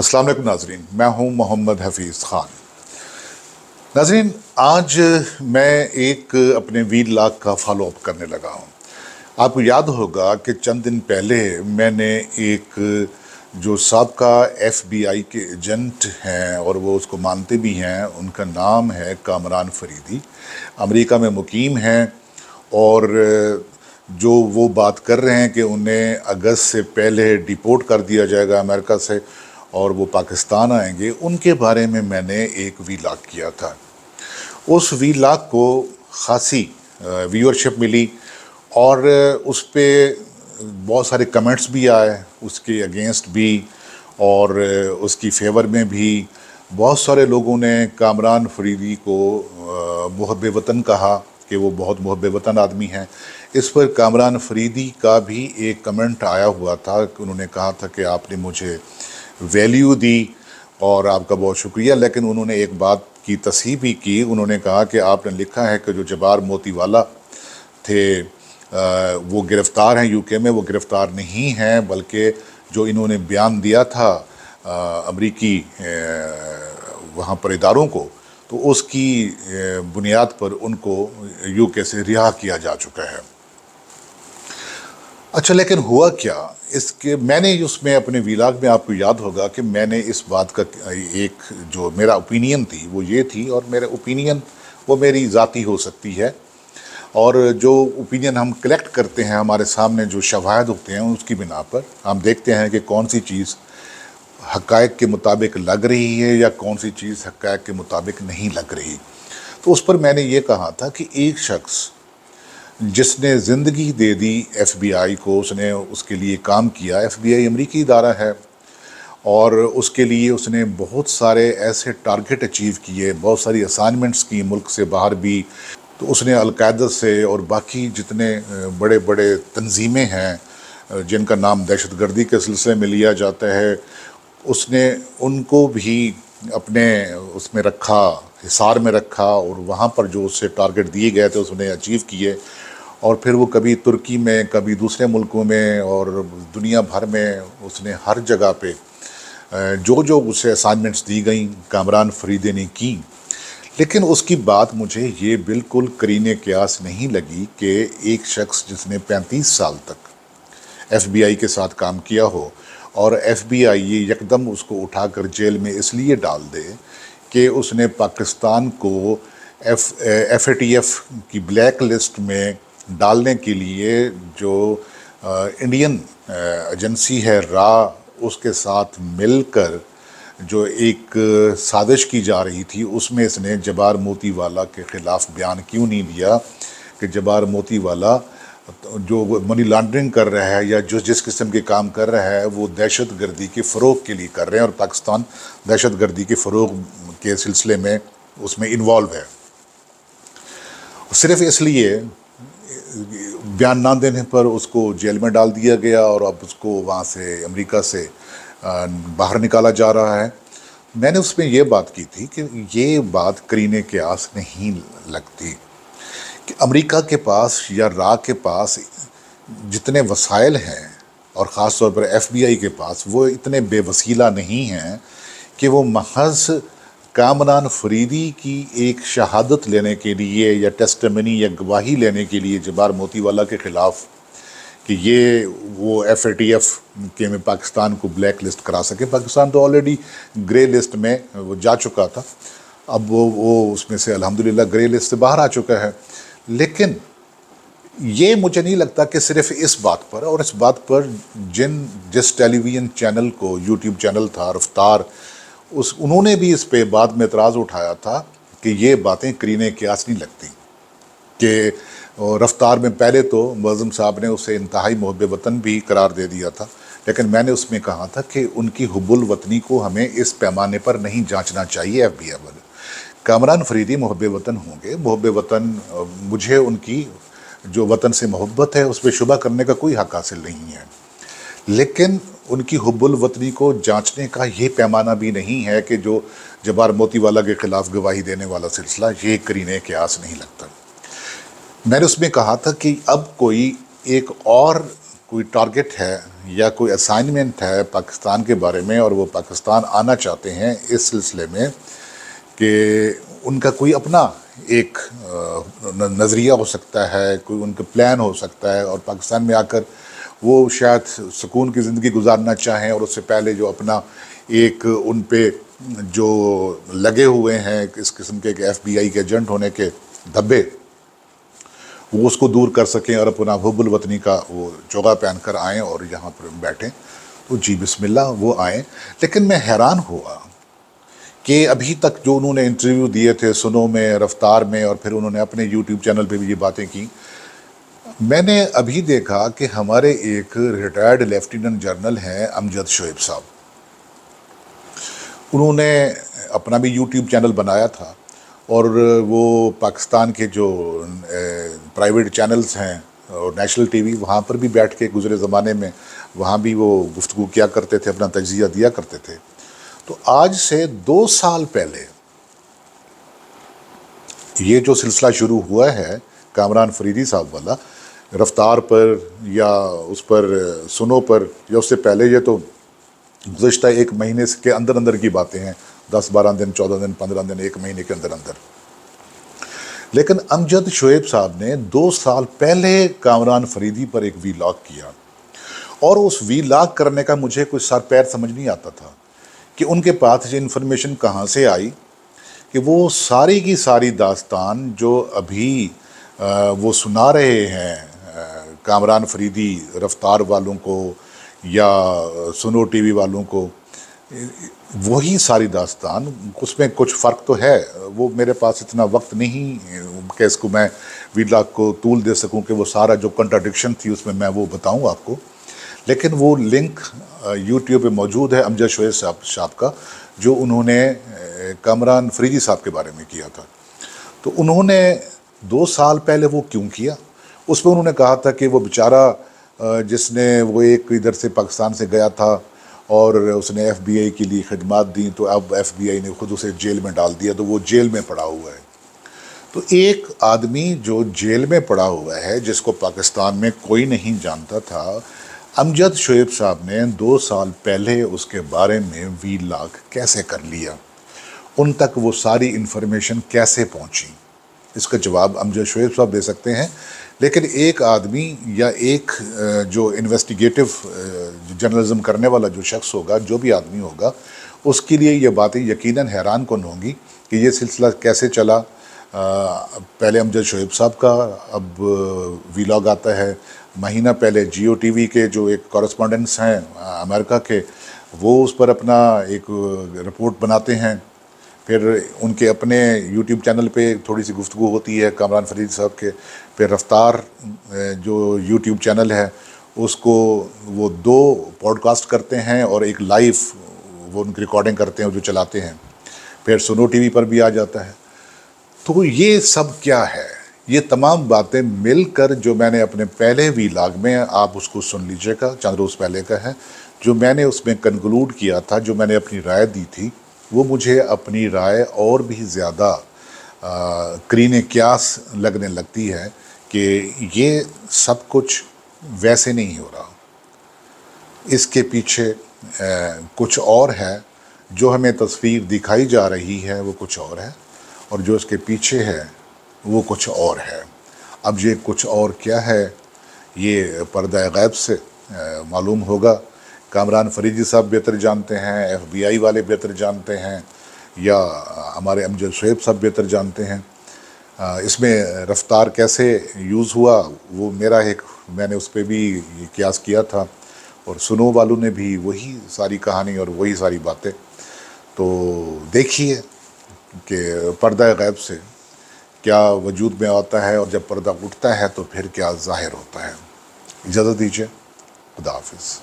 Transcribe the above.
अस्सलाम वालेकुम नाजरीन, मैं हूं मोहम्मद हफीज़ ख़ान। नाजरीन, आज मैं एक अपने वीलॉग का फॉलो अप करने लगा हूं। आपको याद होगा कि चंद दिन पहले मैंने एक जो साबका FBI के एजेंट हैं और वो उसको मानते भी हैं, उनका नाम है कामरान फरीदी, अमेरिका में मुकीम हैं और जो वो बात कर रहे हैं कि उन्हें अगस्त से पहले डिपोर्ट कर दिया जाएगा अमेरिका से और वो पाकिस्तान आएंगे, उनके बारे में मैंने एक वीलॉग किया था। उस वीलॉग को ख़ासी व्यूअरशिप मिली और उस पे बहुत सारे कमेंट्स भी आए, उसके अगेंस्ट भी और उसकी फेवर में भी। बहुत सारे लोगों ने कामरान फरीदी को मुहब्बे वतन कहा कि वो बहुत मुहब्बे वतन आदमी हैं। इस पर कामरान फरीदी का भी एक कमेंट आया हुआ था कि उन्होंने कहा था कि आपने मुझे वैल्यू दी और आपका बहुत शुक्रिया, लेकिन उन्होंने एक बात की तस्हीह भी की। उन्होंने कहा कि आपने लिखा है कि जो जबार मोतीवाला थे वो गिरफ़्तार हैं यूके में। वो गिरफ़्तार नहीं हैं, बल्कि जो इन्होंने बयान दिया था अमरीकी वहाँ पर इदारों को, तो उसकी बुनियाद पर उनको यूके से रिहा किया जा चुका है। अच्छा, लेकिन हुआ क्या इसके, मैंने उसमें अपने वीलॉग में, आपको याद होगा कि मैंने इस बात का एक जो मेरा ओपिनियन थी वो ये थी, और मेरा ओपिनियन वो मेरी ज़ाती हो सकती है, और जो ओपिनियन हम कलेक्ट करते हैं हमारे सामने जो शवाहिद होते हैं उसकी बिना पर हम देखते हैं कि कौन सी चीज़ हक़ाइक़ के मुताबिक लग रही है या कौन सी चीज़ हक़ाइक़ के मुताबिक नहीं लग रही। तो उस पर मैंने ये कहा था कि एक शख्स जिसने ज़िंदगी दे दी FBI को, उसने उसके लिए काम किया। FBI अमरीकी इदारा है और उसके लिए उसने बहुत सारे ऐसे टारगेट अचीव किए, बहुत सारी असाइनमेंट्स की मुल्क से बाहर भी। तो उसने अल-कायदा से और बाकी जितने बड़े बड़े तंजीमें हैं जिनका नाम दहशतगर्दी के सिलसिले में लिया जाता है, उसने उनको भी अपने उसमें रखा, हिसार में रखा, और वहाँ पर जो उससे टारगेट दिए गए थे उसने अचीव किए। और फिर वो कभी तुर्की में, कभी दूसरे मुल्कों में और दुनिया भर में उसने हर जगह पे जो जो उसे असाइनमेंट्स दी गई कामरान फरीदी ने की। लेकिन उसकी बात मुझे ये बिल्कुल करीने क़यास नहीं लगी कि एक शख्स जिसने 35 साल तक FBI के साथ काम किया हो और FBI ये यकदम उसको उठाकर जेल में इसलिए डाल दे कि उसने पाकिस्तान को FATF की ब्लैक लिस्ट में डालने के लिए जो इंडियन एजेंसी है RA, उसके साथ मिलकर जो एक साजिश की जा रही थी, उसमें इसने जबार मोतीवाला के ख़िलाफ़ बयान क्यों नहीं दिया कि जबार मोतीवाला जो मनी लॉन्ड्रिंग कर रहा है या जो जिस किस्म के काम कर रहा है वो दहशत गर्दी के फ़रोग़ के लिए कर रहे हैं और पाकिस्तान दहशत गर्दी के फ़रोग़ के सिलसिले में उसमें इन्वॉल्व है। सिर्फ़ इसलिए बयान ना देने पर उसको जेल में डाल दिया गया और अब उसको वहाँ से, अमेरिका से बाहर निकाला जा रहा है। मैंने उसमें ये बात की थी कि ये बात करीने क़यास नहीं लगती कि अमेरिका के पास या RA के पास जितने वसाइल हैं और ख़ास तौर पर FBI के पास, वो इतने बेवसीला नहीं हैं कि वो महज कामरान फरीदी की एक शहादत लेने के लिए या टेस्टिमनी या गवाही लेने के लिए जबार मोतीवाला के ख़िलाफ़ कि ये वो FATF के में पाकिस्तान को ब्लैक लिस्ट करा सके। पाकिस्तान तो ऑलरेडी ग्रे लिस्ट में वो जा चुका था, अब वो उसमें से अल्हम्दुलिल्लाह ग्रे लिस्ट से बाहर आ चुका है। लेकिन ये मुझे नहीं लगता कि सिर्फ़ इस बात पर, और इस बात पर जिस टेलीविज़न चैनल को, यूट्यूब चैनल था रफ्तार, उन्होंने भी इस पे बाद में एतराज़ उठाया था कि ये बातें करीने क़यास नहीं लगती कि रफ्तार में पहले तो मुअज़्ज़म साहब ने उसे इंतहाई मुहब्बे वतन भी करार दे दिया था, लेकिन मैंने उसमें कहा था कि उनकी हुब्बुल वतनी को हमें इस पैमाने पर नहीं जांचना चाहिए। FBI वाले कामरान फरीदी मुहब्बे वतन होंगे, मुहब्बे वतन, मुझे उनकी जो वतन से मोहब्बत है उस पर शुबा करने का कोई हक़ हासिल नहीं है, लेकिन उनकी हुब्बुल वतनी को जांचने का ये पैमाना भी नहीं है कि जो जबार मोतीवाला के ख़िलाफ़ गवाही देने वाला सिलसिला, ये करीने क़यास नहीं लगता। मैंने उसमें कहा था कि अब कोई एक और کوئی ٹارگٹ ہے یا کوئی اسائنمنٹ ہے پاکستان کے بارے میں اور وہ پاکستان آنا چاہتے ہیں اس سلسلے میں کہ ان کا کوئی اپنا ایک نظریہ ہو سکتا ہے، کوئی ان کا پلان ہو سکتا ہے، اور پاکستان میں آ کر وہ شاید سکون کی زندگی گزارنا چاہیں، اور اس سے پہلے جو اپنا ایک ان پہ جو لگے ہوئے ہیں اس قسم کے ایف بی آئی کے ایجنٹ ہونے کے دھبے، وہ اس کو دور کر سکیں اور اپنا حب الوطنی کا وہ چوغا پہن کر آئیں اور یہاں پر بیٹھیں، تو جی بسم اللہ وہ آئیں۔ لیکن میں حیران ہوا کہ ابھی تک جو انہوں نے انٹرویو دیے تھے سنو میں، رفتار میں، اور پھر انہوں نے اپنے یوٹیوب چینل پہ بھی یہ باتیں کی، میں نے ابھی دیکھا کہ ہمارے ایک ریٹائرڈ لیفٹیننٹ جنرل ہیں امجد شعیب صاحب، انہوں نے اپنا بھی یوٹیوب چینل بنایا تھا، اور وہ پاکستان کے جو پرائیویٹ چینلز ہیں اور نیشنل ٹی وی، وہاں پر بھی بیٹھ کے گزرے زمانے میں وہاں بھی وہ گفتگو کیا کرتے تھے، اپنا تجزیہ دیا کرتے تھے۔ تو آج سے 2 سال پہلے یہ جو سلسلہ شروع ہوا ہے کامران فریدی صاحب والا، رفتار پر یا اس پر سنو پر، یا اس سے پہلے، یہ تو گزشتہ 1 مہینے کے اندر اندر کی باتیں ہیں، 10-12 دن، 14 دن، 15 دن، 1 مہینے کے اندر اندر۔ لیکن امجد شعیب صاحب نے 2 سال پہلے کامران فریدی پر ایک ویلاگ کیا، اور اس ویلاگ کرنے کا مجھے کوئی سر پیر سمجھ نہیں آتا تھا کہ ان کے پاس یہ انفارمیشن کہاں سے آئی کہ وہ ساری کی ساری داستان جو ابھی وہ سنا رہے ہیں کامران فریدی رفتار والوں کو یا سنو ٹی وی والوں کو، وہی ساری داستان، اس میں کچھ فرق تو ہے، وہ میرے پاس اتنا وقت نہیں کہ اس کو میں ویلاگ کو طول دے سکوں کہ وہ سارا جو کنٹراڈکشن تھی اس میں وہ بتاؤں آپ کو، لیکن وہ لنک یوٹیوب پہ موجود ہے امجد شعیب صاحب کا، جو انہوں نے کامران فریدی صاحب کے بارے میں کیا تھا۔ تو انہوں نے 2 سال پہلے وہ کیوں کیا؟ اس میں انہوں نے کہا تھا کہ وہ بیچارہ جس نے وہ ایک ادھر سے پاکستان سے گیا تھا اور اس نے ایف بی آئی کے لیے خدمات دیں، تو اب ایف بی آئی نے خود اسے جیل میں ڈال دیا، تو وہ جیل میں پڑا ہوا ہے۔ تو ایک آدمی جو جیل میں پڑا ہوا ہے، جس کو پاکستان میں کوئی نہیں جانتا تھا، امجد شعیب صاحب نے 2 سال پہلے اس کے بارے میں ویلاگ کیسے کر لیا؟ ان تک وہ ساری انفارمیشن کیسے پہنچی؟ اس کا جواب امجد شعیب صاحب دے سکتے ہیں، لیکن ایک آدمی یا ایک جو انویسٹیگیٹو جرنلزم کرنے والا جو شخص ہوگا، جو بھی آدمی ہوگا، اس کے لیے یہ باتیں یقیناً حیران کن ہوں گی کہ یہ سلسلہ کیسے چلا۔ پہلے امجد شعیب صاحب کا اب ویلاگ آتا ہے، مہینہ پہلے جیو ٹی وی کے جو ایک کورسپونڈنٹس ہیں امریکہ کے، وہ اس پر اپنا ایک رپورٹ بناتے ہیں، پھر ان کے اپنے یوٹیوب چینل پہ تھوڑی سی گفتگو ہوتی ہے کامران فرید صاحب کے، پھر رفتار جو یوٹیوب چینل ہے اس کو وہ 2 پوڈ کاسٹ کرتے ہیں اور ایک لائیو وہ ان کی ریکارڈنگ کرتے ہیں جو چلاتے ہیں، پھر سنو ٹی وی پر بھی آ جاتا ہے۔ تو یہ سب کیا ہے؟ یہ تمام باتیں مل کر جو میں نے اپنے پہلے ویلاگ میں، آپ اس کو سن لیجئے گا، چند روز پہلے کا ہے، جو میں نے اس میں کنکلوڈ کیا تھا، جو میں نے اپنی رائے دی تھی، وہ مجھے اپنی رائے اور بھی زیادہ قرین قیاس لگنے لگتی ہے کہ یہ سب کچھ ویسے نہیں ہو رہا، اس کے پیچھے کچھ اور ہے، جو ہمیں تصویر دکھائی جا رہی ہے وہ کچھ اور ہے، اور جو اس کے پیچھے ہے وہ کچھ اور ہے۔ اب یہ کچھ اور کیا ہے، یہ پردہ غیب سے معلوم ہوگا۔ کامران فریدی صاحب بہتر جانتے ہیں، ایف بی آئی والے بہتر جانتے ہیں، یا ہمارے امجد شعیب صاحب بہتر جانتے ہیں۔ اس میں رفتار کیسے یوز ہوا، وہ میں نے اس پہ بھی قیاس کیا تھا، اور سنو والوں نے بھی وہی ساری کہانی اور وہی ساری باتیں۔ تو دیکھیے کہ پردہ غیب سے کیا وجود میں آتا ہے، اور جب پردہ اٹھتا ہے تو پھر کیا ظاہر ہوتا ہے۔ اجازت دیجیے، خدا حافظ۔